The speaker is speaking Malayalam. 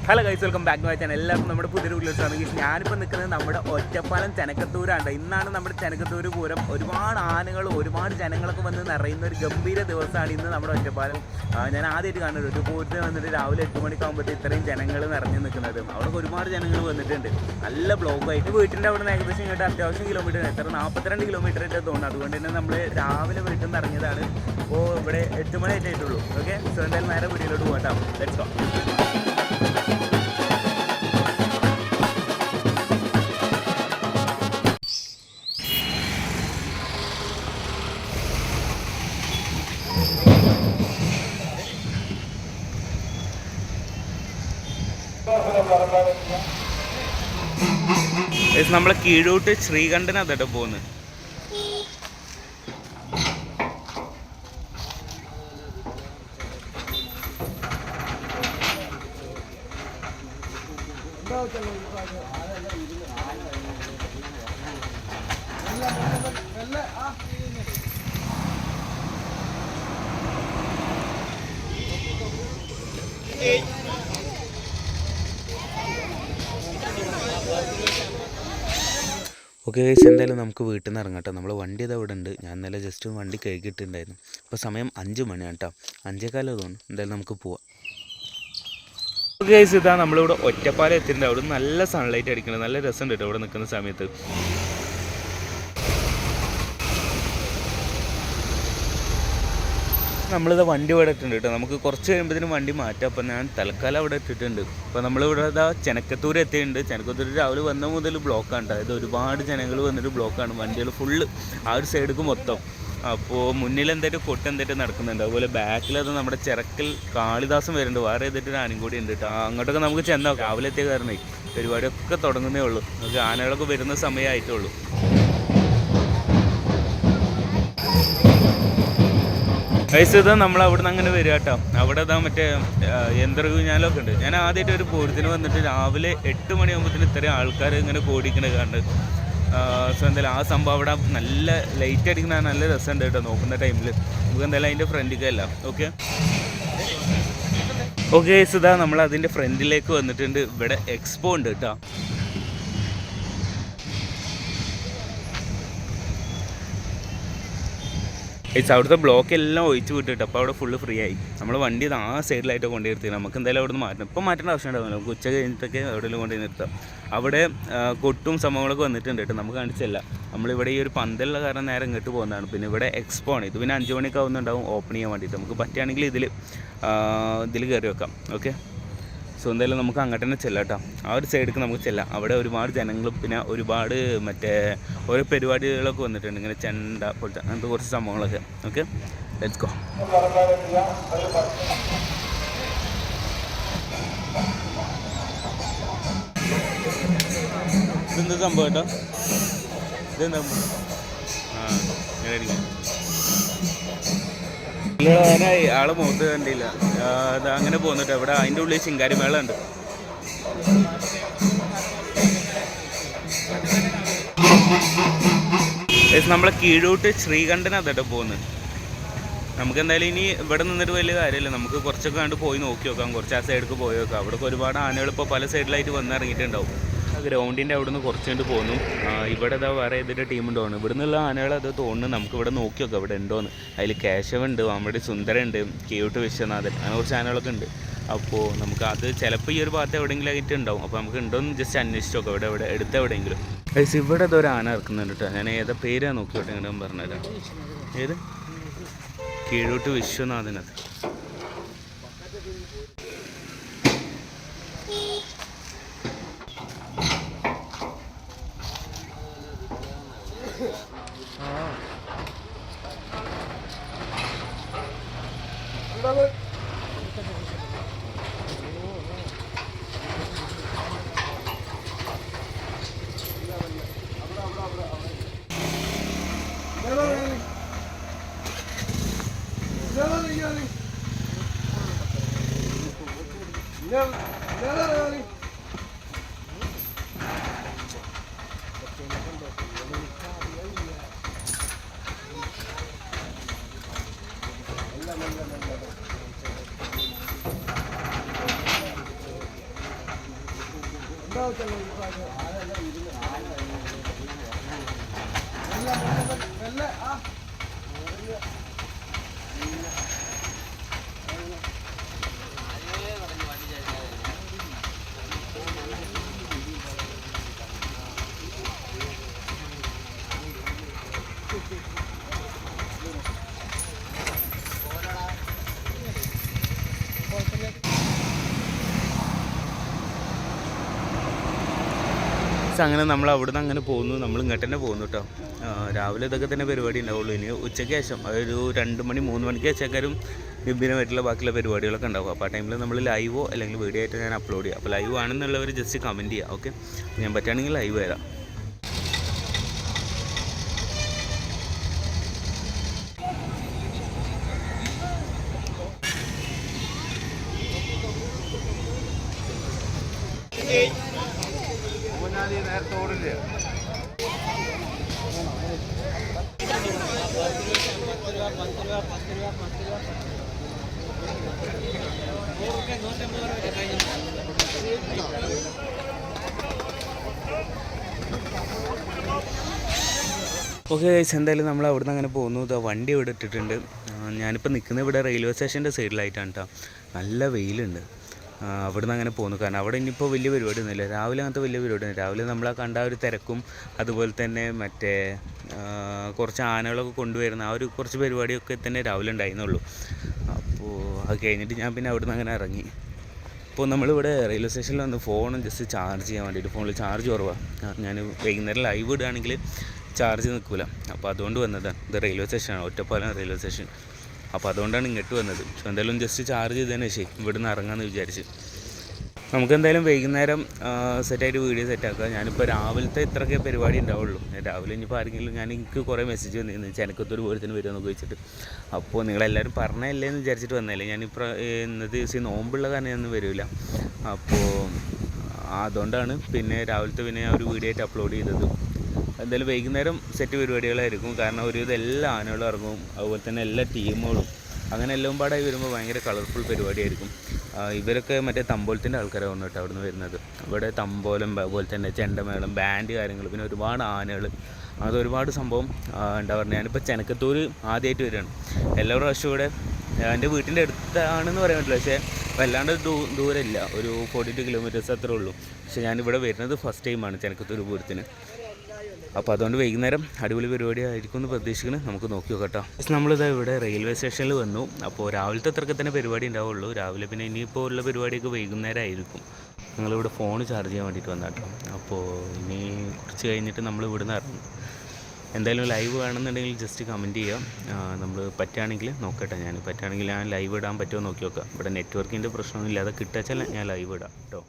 Hello guys, welcome back to my channel. എല്ലാവർക്കും നമ്മുടെ പുതിയൊരു വീഡിയോസാണ്. ഞാനിപ്പോൾ നിൽക്കുന്നത് നമ്മുടെ ഒറ്റപ്പാലം ചെനക്കത്തൂരാണ്. ഇന്നാണ് നമ്മുടെ ചെനക്കത്തൂർ പൂരം. ഒരുപാട് ആനകളും ഒരുപാട് ജനങ്ങളൊക്കെ വന്ന് നിറയുന്ന ഒരു ഗംഭീര ദിവസമാണ് ഇന്ന് നമ്മുടെ ഒറ്റപ്പാലം. ഞാൻ ആദ്യമായിട്ട് കാണുന്നത് ഒരു പൂരത്തിന് വന്നിട്ട് രാവിലെ 8 മണിക്കാകുമ്പോഴത്തെ ഇത്രയും ജനങ്ങൾ നിറഞ്ഞു നിൽക്കുന്നത്. അവിടെ ഒരുപാട് ജനങ്ങൾ വന്നിട്ടുണ്ട്. നല്ല ബ്ലോക്കായിട്ട് വീട്ടിൻ്റെ അവിടെ നിന്ന് ഏകദേശം ഇങ്ങോട്ട് അത്യാവശ്യം കിലോമീറ്റർ, എത്ര 42 കിലോമീറ്റർ ആയിട്ട് തോന്നുന്നു. അതുകൊണ്ട് തന്നെ നമ്മൾ രാവിലെ വീട്ടിൽ നിന്ന് ഇറങ്ങിയതാണ്. അപ്പോൾ ഇവിടെ 8 മണി ആയിട്ടുള്ളൂ. ഓക്കെ, സോ എന്തായാലും നേരെ വീട്ടിലോട്ട് പോകാം. Let's go. നമ്മളെ കീഴോട്ട് ശ്രീകണ്ഠനാഥട്ടോ പോകുന്നത്. ഓക്കെ ഗൈസ്, എന്തായാലും നമുക്ക് വീട്ടിൽ നിന്ന് ഇറങ്ങാം കേട്ടോ. നമ്മൾ വണ്ടി ഇത് അവിടെ ഉണ്ട്. ഞാൻ ഇന്നലെ ജസ്റ്റ് വണ്ടി കഴുകിയിട്ടുണ്ടായിരുന്നു. ഇപ്പോൾ സമയം 5 മണിയാണ് കേട്ടോ. 5:15 തോന്നുന്നു. എന്തായാലും നമുക്ക് പോവാം. ഓക്കെ ഗൈസ്, ഇതാ നമ്മളിവിടെ ഒറ്റപ്പാലം എത്തിയിട്ടുണ്ട്. അവിടെ നല്ല സൺലൈറ്റ് അടിക്കണം, നല്ല രസമുണ്ട് കേട്ടോ ഇവിടെ നിൽക്കുന്ന സമയത്ത്. നമ്മളിത് വണ്ടി ഇവിടെ ഇട്ടിട്ടുണ്ട് കേട്ടോ. നമുക്ക് കുറച്ച് കഴിയുമ്പോഴത്തേനും വണ്ടി മാറ്റാം. അപ്പോൾ ഞാൻ തൽക്കാലം അവിടെ ഇട്ടിട്ടുണ്ട്. അപ്പോൾ നമ്മളിവിടെ ഇതാ ചെനക്കത്തൂർ എത്തിയിട്ടുണ്ട്. ചെനക്കത്തൂർ രാവിലെ വന്ന മുതൽ ബ്ലോക്കാണ്. അതായത് ഒരുപാട് ജനങ്ങൾ വന്നിട്ട് ബ്ലോക്കാണ്. വണ്ടികൾ ഫുള്ള് ആ ഒരു സൈഡിലേക്ക് മൊത്തം. അപ്പോൾ മുന്നിൽ എന്തായിട്ട് കൊട്ട് എന്തായിട്ട് നടക്കുന്നുണ്ട്. അതുപോലെ ബാക്കിലത് നമ്മുടെ ചിറക്കൽ കാളിദാസം വരുന്നുണ്ട്. വേറെ ഏതായിട്ടൊരു ആനയും കൂടി ഉണ്ട് കേട്ടോ. അങ്ങോട്ടൊക്കെ നമുക്ക് ചെന്നാൽ രാവിലെ എത്തിയ കാരണേ പരിപാടിയൊക്കെ തുടങ്ങുന്നേ ഉള്ളൂ. നമുക്ക് ആനകളൊക്കെ വരുന്ന സമയമായിട്ടുള്ളൂ. വയസ്സ് ഇതാ നമ്മൾ അവിടെ നിന്ന് അങ്ങനെ വരിക കേട്ടോ. അവിടെ ഇതാ മറ്റേ യന്ത്രകൂഞ്ഞാലൊക്കെ ഉണ്ട്. ഞാൻ ആദ്യമായിട്ട് ഒരു പൂരത്തിന് വന്നിട്ട് രാവിലെ 8 മണിയാകുമ്പോഴത്തേന് ഇത്രയും ആൾക്കാർ ഇങ്ങനെ കോടിക്കണ കണ്ട്. സോ എന്തായാലും ആ സംഭവം അവിടെ നല്ല ലൈറ്റ് അടിക്കുന്ന നല്ല രസമുണ്ട് കേട്ടോ. നോക്കുന്ന ടൈമിൽ നമുക്ക് എന്തായാലും അതിൻ്റെ ഫ്രണ്ടിലേക്കല്ല. ഓക്കെ ഓക്കെ ഇതാ നമ്മൾ അതിൻ്റെ ഫ്രണ്ടിലേക്ക് വന്നിട്ടുണ്ട്. ഇവിടെ എക്സ്പോ ഉണ്ട് കേട്ടോ. അവിടുത്തെ ബ്ലോക്ക് എല്ലാം ഒഴിച്ച് വിട്ടിട്ട് അപ്പോൾ അവിടെ ഫുള്ള് ഫ്രീ ആയി. നമ്മൾ വണ്ടി ആ സൈഡിലായിട്ട് കൊണ്ടുവരുത്തി. നമുക്ക് എന്തായാലും അവിടെ നിന്ന് മാറ്റണം. ഇപ്പോൾ മാറ്റേണ്ട ആവശ്യം ഉണ്ടാവില്ല. നമുക്ക് ഉച്ച കഴിഞ്ഞിട്ടൊക്കെ എവിടെയെങ്കിലും കൊണ്ടുപോയി നിർത്താം. അവിടെ കൊട്ടും സംഭവങ്ങളൊക്കെ വന്നിട്ടുണ്ട് കേട്ടോ. നമുക്ക് കാണിച്ചല്ല. നമ്മളിവിടെ ഈ ഒരു പന്തലുള്ള കാരണം നേരെ ഇങ്ങോട്ട് പോകുന്നതാണ്. പിന്നെ ഇവിടെ എക്സ്പോ ആണ്. ഇത് പിന്നെ 5 മണിക്ക് ആവുന്നുണ്ടാവും ഓപ്പൺ ചെയ്യാൻ വേണ്ടിയിട്ട്. നമുക്ക് പറ്റുകയാണെങ്കിൽ ഇതിൽ കയറി വെക്കാം. ഓക്കെ, സോ എന്തായാലും നമുക്ക് അങ്ങോട്ട് തന്നെ ചെല്ലാം കേട്ടോ. ആ ഒരു സൈഡിലേക്ക് നമുക്ക് ചെല്ലാം. അവിടെ ഒരുപാട് ജനങ്ങളും പിന്നെ ഒരുപാട് മറ്റേ ഓരോ പരിപാടികളൊക്കെ വന്നിട്ടുണ്ട്. ഇങ്ങനെ ചെണ്ട പോലത്തെ അങ്ങനത്തെ കുറച്ച് സംഭവങ്ങളൊക്കെ. Okay, let's go. ഇതെന്താ സംഭവം കേട്ടോ? ഇതെന്താ ഇങ്ങനെ ഇരിക്കും. ആളെ മുഖത്ത് കണ്ടില്ല. അത് അങ്ങനെ പോകുന്നുണ്ട്. ഇവിടെ അതിൻ്റെ ഉള്ളിൽ ശിങ്കാരി മേള ഉണ്ട്. നമ്മളെ കീഴോട്ട് ശ്രീകണ്ഠനാഥട്ടോ പോകുന്നത്. നമുക്ക് എന്തായാലും ഇനി ഇവിടെ നിന്നിട്ട് വലിയ കാര്യമില്ല. നമുക്ക് കുറച്ചൊക്കെ കണ്ട് പോയി നോക്കി നോക്കാം. കുറച്ച് ആ സൈഡിലേക്ക് പോയി നോക്കാം. അവിടെ ഒരുപാട് ആനകൾ ഇപ്പോൾ പല സൈഡിലായിട്ട് വന്നിറങ്ങിയിട്ടുണ്ടാവും. ഗ്രൗണ്ടിൻ്റെ അവിടെ നിന്ന് കുറച്ച് കണ്ട് പോന്നു. ഇവിടെ ഇതാ വേറെ ഏതൊരു ടീമുണ്ട് തോന്നുന്നു. ഇവിടെ നിന്നുള്ള ആനകൾ അത് തോന്നുന്നു. നമുക്ക് ഇവിടെ നോക്കി നോക്കാം ഇവിടെ ഉണ്ടോയെന്ന്. അതിൽ കേശവുണ്ട്, നമ്മുടെ സുന്ദരമുണ്ട്, കീഴോട്ട് വിശ്വനാഥൻ, അങ്ങനെ കുറച്ച് ആനകളൊക്കെ ഉണ്ട്. അപ്പോൾ നമുക്ക് അത് ചിലപ്പോൾ ഈ ഒരു ഭാഗത്ത് എവിടെയെങ്കിലും ആയിട്ട് ഉണ്ടാവും. അപ്പോൾ നമുക്ക് ഉണ്ടോയെന്ന് ജസ്റ്റ് അന്വേഷിച്ച് നോക്കാം. ഇവിടെ എടുത്ത് എവിടെയെങ്കിലും. ഇവിടെ ഇതൊരു ആന ഇറക്കുന്നുണ്ട് കേട്ടോ. ഞാൻ ഏതാ പേരാണ് നോക്കിയോട്ടെ ഇങ്ങനെ പറഞ്ഞുതരാം. ഏത് കീഴോട്ട് വിശ്വനാഥനത്. അങ്ങനെ നമ്മൾ അവിടെ നിന്ന് അങ്ങനെ പോകുന്നു, നമ്മൾ ഇങ്ങോട്ട് തന്നെ പോകുന്നു കേട്ടോ. രാവിലെ ഇതൊക്കെ തന്നെ പരിപാടി ഉണ്ടാവുള്ളൂ. ഇനി ഉച്ചയ്ക്ക് ശേഷം അതൊരു 2 മണി 3 മണിക്ക് ശേഷക്കാരും ഗംഭീരമായിട്ടുള്ള ബാക്കിയുള്ള പരിപാടികളൊക്കെ ഉണ്ടാവും. അപ്പോൾ ആ ടൈമിൽ നമ്മൾ ലൈവോ അല്ലെങ്കിൽ വീഡിയോ ആയിട്ട് ഞാൻ അപ്ലോഡ് ചെയ്യാം. അപ്പോൾ ലൈവ് ആണെന്നുള്ളവർ ജസ്റ്റ് കമൻറ്റ് ചെയ്യുക. ഓക്കെ, ഞാൻ പറ്റുകയാണെങ്കിൽ ലൈവ് വരാം. നേരത്തെ ഓടില്ല. ഓക്കെ ഗൈസ്, എന്തായാലും നമ്മൾ അവിടെ നിന്ന് അങ്ങനെ പോകുന്നു. വണ്ടി ഇവിടെ ഇട്ടിട്ടുണ്ട്. ഞാനിപ്പോൾ നിൽക്കുന്നത് ഇവിടെ റെയിൽവേ സ്റ്റേഷൻ്റെ സൈഡിലായിട്ടാണ് കേട്ടോ. നല്ല വെയിലുണ്ട്. അവിടെ നിന്ന് അങ്ങനെ പോകുന്നു. കാരണം അവിടെ ഇനിയിപ്പോൾ വലിയ പരിപാടി ഒന്നുമില്ല. രാവിലെ അങ്ങനത്തെ വലിയ പരിപാടിയൊന്നും. രാവിലെ നമ്മളെ കണ്ട ഒരു തിരക്കും അതുപോലെ തന്നെ മറ്റേ കുറച്ച് ആനകളൊക്കെ കൊണ്ടുവരുന്ന ആ ഒരു കുറച്ച് പരിപാടിയൊക്കെ തന്നെ രാവിലെ ഉണ്ടായിരുന്നുള്ളൂ. അപ്പോൾ അത് കഴിഞ്ഞിട്ട് ഞാൻ പിന്നെ അവിടെ നിന്ന് അങ്ങനെ ഇറങ്ങി. ഇപ്പോൾ നമ്മളിവിടെ റെയിൽവേ സ്റ്റേഷനിൽ വന്ന് ഫോൺ ജസ്റ്റ് ചാർജ് ചെയ്യാൻ വേണ്ടിയിട്ട്, ഫോണിൽ ചാർജ് കുറവാണ്. ഞാൻ വൈകുന്നേരം ലൈവ് ഇടുകയാണെങ്കിൽ ചാർജ് നിൽക്കില്ല. അപ്പോൾ അതുകൊണ്ട് വന്നതാണ്. ഇത് റെയിൽവേ സ്റ്റേഷനാണ്, ഒറ്റപ്പാലം റെയിൽവേ സ്റ്റേഷൻ. അപ്പോൾ അതുകൊണ്ടാണ് ഇങ്ങോട്ട് വന്നത്. പക്ഷേ എന്തായാലും ജസ്റ്റ് ചാർജ് ചെയ്തതിന് ശേഷം ഇവിടെ നിന്ന് ഇറങ്ങാമെന്ന് വിചാരിച്ച്. നമുക്കെന്തായാലും വൈകുന്നേരം സെറ്റായിട്ട് വീഡിയോ സെറ്റാക്കുക. ഞാനിപ്പോൾ രാവിലത്തെ ഇത്രയൊക്കെ പരിപാടി ഉണ്ടാവുള്ളൂ. രാവിലെ ഇനിയിപ്പോൾ ആരെങ്കിലും എനിക്ക് കുറേ മെസ്സേജ് വന്നിരുന്നു ചെനക്കത്തൊരു പൂരത്തിന് വരുമെന്നൊക്കെ ചോദിച്ചിട്ട്. അപ്പോൾ നിങ്ങളെല്ലാവരും പറഞ്ഞല്ലേ എന്ന് വിചാരിച്ചിട്ട് വന്നതല്ലേ. ഞാനിപ്പോൾ ഇന്നത്തെ ദിവസം നോമ്പുള്ള കാരണം ഞാനൊന്നും വരില്ല. അപ്പോൾ അതുകൊണ്ടാണ് പിന്നെ രാവിലത്തെ പിന്നെ ഞാൻ ഒരു വീഡിയോ ആയിട്ട് അപ്ലോഡ് ചെയ്തത്. എന്തായാലും വൈകുന്നേരം സെറ്റ് പരിപാടികളായിരിക്കും. കാരണം ഒരുവിധം എല്ലാ ആനകളും ഇറങ്ങും, അതുപോലെ തന്നെ എല്ലാ ടീമുകളും. അങ്ങനെ എല്ലാം പാടായി വരുമ്പോൾ ഭയങ്കര കളർഫുൾ പരിപാടിയായിരിക്കും. ഇവരൊക്കെ മറ്റേ തമ്പോലത്തിൻ്റെ ആൾക്കാരെ വന്നിട്ട് അവിടെ നിന്ന് വരുന്നത്. ഇവിടെ തമ്പോലം, അതുപോലെ തന്നെ ചെണ്ടമേളം, ബാൻഡ് കാര്യങ്ങൾ, പിന്നെ ഒരുപാട് ആനകൾ, അത് ഒരുപാട് സംഭവം എന്താ പറയുക. ഞാനിപ്പോൾ ചെനക്കത്തൂർ ആദ്യമായിട്ട് വരികയാണ്. എല്ലാ പ്രാവശ്യവും ഇവിടെ എൻ്റെ വീട്ടിൻ്റെ അടുത്താണെന്ന് പറയാൻ പറ്റില്ല, പക്ഷേ വല്ലാണ്ട് ദൂരമില്ല, ഒരു 42 കിലോമീറ്റേഴ്സ് അത്രേ ഉള്ളൂ. പക്ഷേ ഞാനിവിടെ വരുന്നത് ഫസ്റ്റ് ടൈമാണ് ചെനക്കത്തൂർ പൂരത്തിന്. അപ്പോൾ അതുകൊണ്ട് വൈകുന്നേരം അടിപൊളി പരിപാടി ആയിരിക്കും എന്ന് പ്രതീക്ഷിക്കുന്നു. നമുക്ക് നോക്കി നോക്കട്ടോ. നമ്മളിതാ ഇവിടെ റെയിൽവേ സ്റ്റേഷനിൽ വന്നു. അപ്പോൾ രാവിലത്തെ അത്രയ്ക്ക് തന്നെ പരിപാടി ഉണ്ടാവുള്ളൂ. രാവിലെ പിന്നെ ഇനിയിപ്പോൾ ഉള്ള പരിപാടിയൊക്കെ വൈകുന്നേരം ആയിരിക്കും. ഞങ്ങളിവിടെ ഫോൺ ചാർജ് ചെയ്യാൻ വേണ്ടിയിട്ട് വന്നാട്ടോ. അപ്പോൾ ഇനി കുറച്ച് കഴിഞ്ഞിട്ട് നമ്മൾ ഇവിടെ നിന്ന് ഇറങ്ങും. എന്തായാലും ലൈവ് വേണമെന്നുണ്ടെങ്കിൽ ജസ്റ്റ് കമൻറ്റ് ചെയ്യാം. നമ്മൾ പറ്റുകയാണെങ്കിൽ നോക്കട്ടെ. ഞാൻ പറ്റുകയാണെങ്കിൽ ഞാൻ ലൈവ് ഇടാൻ പറ്റുമോ നോക്കി നോക്കാം. ഇവിടെ നെറ്റ്വർക്കിൻ്റെ പ്രശ്നമൊന്നും ഇല്ലാതെ കിട്ടാച്ചാൽ ഞാൻ ലൈവ് ഇടാം കേട്ടോ.